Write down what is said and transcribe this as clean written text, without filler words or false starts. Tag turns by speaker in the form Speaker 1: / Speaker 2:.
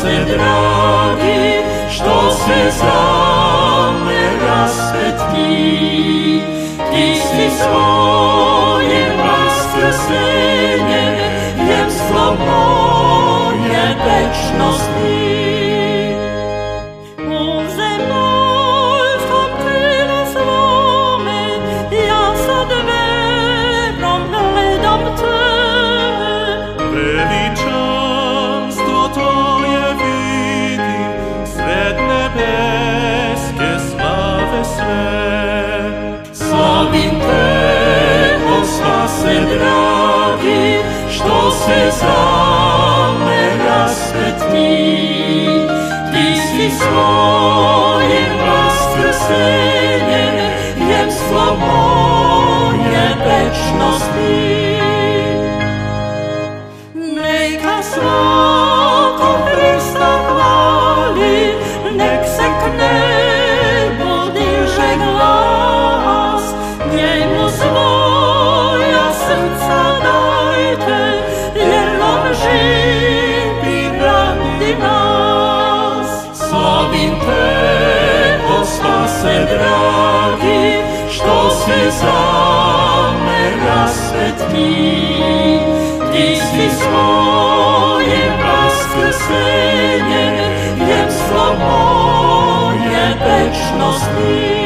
Speaker 1: spase dragi, što se za me raspetki. Ti si svojim vaskrsenjem jemstvo moje večnosti.
Speaker 2: Veličanstvo Tvoje vidim, sred nebeske slave sve.
Speaker 1: Slavim Te, o spase dragi, što se za me raspetki. Ti si svojim vaskrsenjem jemstvo moje večnosti. Neka svako Hrista hvali, nek se k nebu diže glas. Njemu svoja srca dajte, jer on živi radi nas. Slavim Te, o spase dragi, što se za me raspetki. Ti si svojim vaskrsenjem jemstvo moje večnosti.